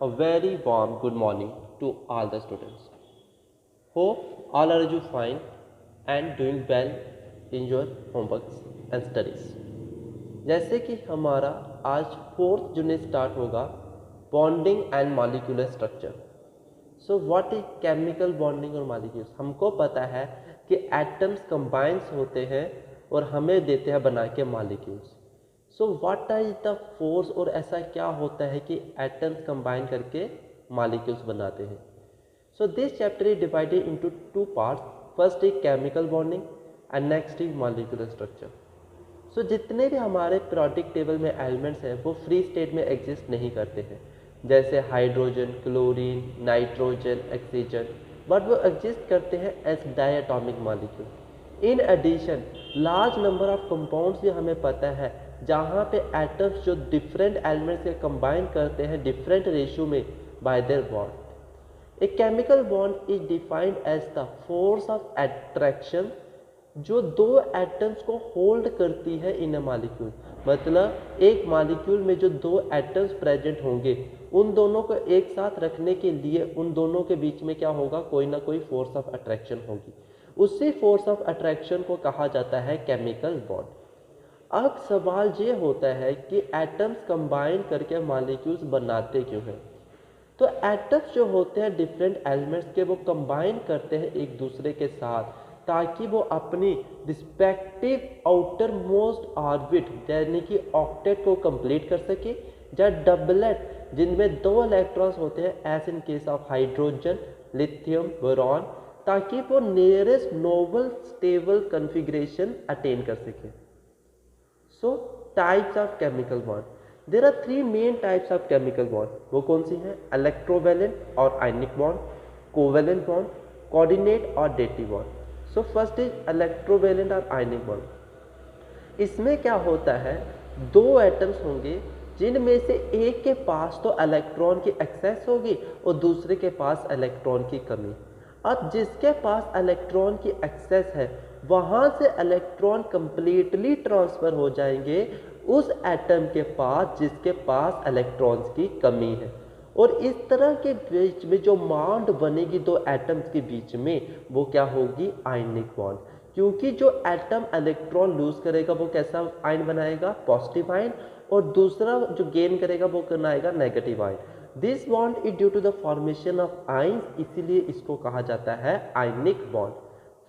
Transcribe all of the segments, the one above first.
A very warm good morning to all the students. Hope all are you fine and doing well in your homeworks and studies. जैसे कि हमारा आज 4th unit start होगा bonding and molecular structure. So what is chemical bonding और molecules. हमको पता है कि एटम्स कंबाइंस होते हैं और हमें देते हैं बना के molecules. So what is the force और ऐसा क्या होता है कि एटम्स कंबाइन करके मॉलिक्यूल्स बनाते हैं. So this chapter is divided into 2 parts. First is chemical bonding and next is molecular structure. So जितने भी हमारे पीरियोडिक टेबल में एलिमेंट्स हैं वो फ्री स्टेट में एग्जिस्ट नहीं करते हैं, जैसे hydrogen, chlorine, nitrogen, oxygen, but वो एग्जिस्ट करते हैं as diatomic molecule. In addition large number of compounds भी हमें पता है जहाँ पे एटम्स जो डिफरेंट एलिमेंट्स के कंबाइन करते हैं डिफरेंट रेशियो में by their bond. A chemical bond is defined as the force of attraction जो दो एटम्स को होल्ड करती है इन अ मॉलिक्यूल. मतलब एक मॉलिक्यूल में जो दो एटम्स प्रेजेंट होंगे उन दोनों को एक साथ रखने के लिए उन दोनों के बीच में क्या होगा, कोई ना कोई फोर्स ऑफ अट्रैक्शन होगी. उसी फोर्स ऑफ अट्रैक्शन को कहा जाता है केमिकल बॉन्ड. अब सवाल ये होता है कि एटम्स कंबाइन करके मॉलिक्यूल्स बनाते क्यों हैं. तो एटम्स जो होते हैं डिफरेंट एलिमेंट्स के वो कंबाइन करते हैं एक दूसरे के साथ ताकि वो अपनी रिस्पेक्टिव आउटर मोस्ट ऑर्बिट यानी कि ऑक्टेट को कंप्लीट कर सके, या डबलेट जिनमें 2 इलेक्ट्रॉन्स होते हैं as in case of hydrogen, lithium, boron, ताकि वो nearest noble stable configuration attain कर सके. So types of chemical bond. There are 3 main types of chemical bond. वो कौन सी हैं? इलेक्ट्रोवैलेंट और ionic bond, covalent bond, coordinate और dative bond. So first is electrovalent और आयनिक बॉन्ड. इसमें क्या होता है, 2 एटम्स होंगे जिनमें से एक के पास तो इलेक्ट्रॉन की एक्सेस होगी और दूसरे के पास इलेक्ट्रॉन की कमी. अब जिसके पास इलेक्ट्रॉन की एक्सेस है वहां से इलेक्ट्रॉन कंप्लीटली ट्रांसफर हो जाएंगे उस एटम के पास जिसके पास इलेक्ट्रॉन्स की कमी है. और इस तरह के बीच में जो बॉन्ड बनेगी 2 एटम्स के बीच में वो क्या होगी, आयनिक बॉन्ड. क्योंकि जो एटम इलेक्ट्रॉन लूज करेगा वो कैसा आयन बनाएगा, पॉजिटिव आयन, और दूसरा जो गेन करेगा वो बनाएगा negative ion. This bond is due to the formation of ions, इसीलिए इसको कहा जाता है ionic bond.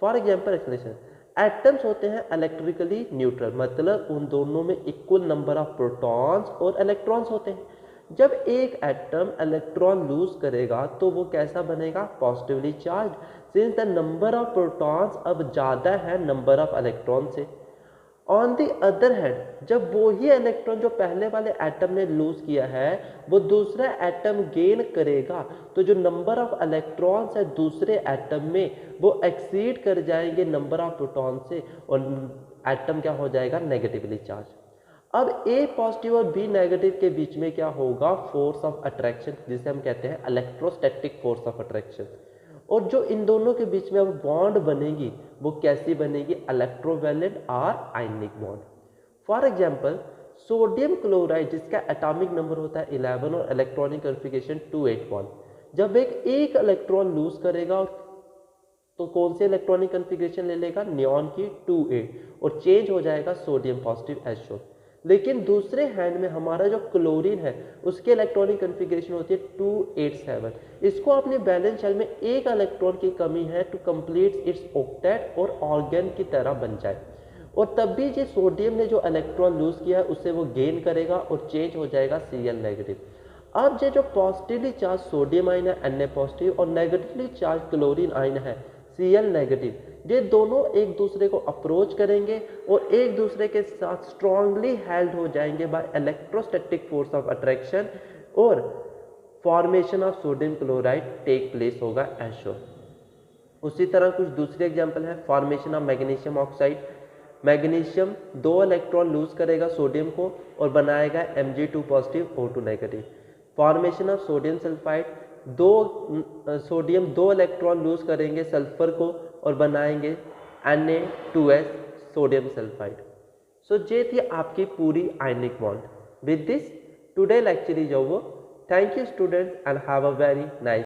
For example explanation, atoms होते हैं इलेक्ट्रिकली न्यूट्रल, मतलब उन दोनों में इक्वल नंबर ऑफ प्रोटॉन्स और इलेक्ट्रॉन्स होते हैं. जब एक एटम इलेक्ट्रॉन लूज करेगा तो वो कैसा बनेगा, positively charge, since the number of protons अब ज़्यादा है नंबर ऑफ इलेक्ट्रॉन से. ऑन दी अदर हैंड जब वो ही इलेक्ट्रॉन जो पहले वाले एटम ने लूज किया है वो दूसरा एटम गेन करेगा तो जो नंबर ऑफ इलेक्ट्रॉन्स है दूसरे एटम में वो एक्सीड कर जाएंगे नंबर ऑफ प्रोटॉन से और एटम क्या हो जाएगा, नेगेटिवली चार्ज. अब ए पॉजिटिव और बी नेगेटिव के बीच में क्या होगा, फोर्स ऑफ अट्रैक्शन, जिसे हम कहते हैं इलेक्ट्रोस्टैटिक फोर्स ऑफ अट्रैक्शन. और जो इन दोनों के बीच में अब बॉन्ड बनेगी वो कैसी बनेगी, इलेक्ट्रोवैलेंट और ionic bond. For example sodium chloride जिसका एटॉमिक नंबर होता है 11 और इलेक्ट्रॉनिक कॉन्फ़िगरेशन 281, जब एक इलेक्ट्रॉन लूज करेगा तो कौन से इलेक्ट्रॉनिक कॉन्फ़िगरेशन ले लेगा, नियॉन की 28, और चेंज हो जाएगा सोडियम पॉजिटिव एज शोन. लेकिन दूसरे हैंड में हमारा जो क्लोरीन है उसके इलेक्ट्रॉनिक कॉन्फ़िगरेशन होती है 287. इसको अपने बैलेंस शेल में एक इलेक्ट्रॉन की कमी है टू कंप्लीट इट्स ऑक्टेट और ऑर्गन की तरह बन जाए. और तब भी जो सोडियम ने जो इलेक्ट्रॉन लूज किया है उससे वो गेन करेगा और चेंज हो जाएगा Cl नेगेटिव. अब ये जो पॉजिटिवली चार्ज सोडियम आयन है Na पॉजिटिव और नेगेटिवली चार्ज क्लोरीन आयन है Cl नेगेटिव, ये दोनों एक दूसरे को अप्रोच करेंगे और एक दूसरे के साथ स्ट्रांगली हेल्ड हो जाएंगे by electrostatic force of attraction और formation of sodium chloride take place होगा एज शोन. उसी तरह कुछ दूसरे एग्जांपल है, formation of magnesium oxide. Magnesium 2 electron lose करेगा सोडियम को और बनाएगा Mg2 positive O2 negative. Formation of sodium sulphide, 2 sodium 2 electron lose करेंगे सल्फर को और बनाएंगे Na2S सोडियम सल्फाइड. सो ये थी आपकी पूरी ionic bond. With this today lecture is over. Thank you students and have a very nice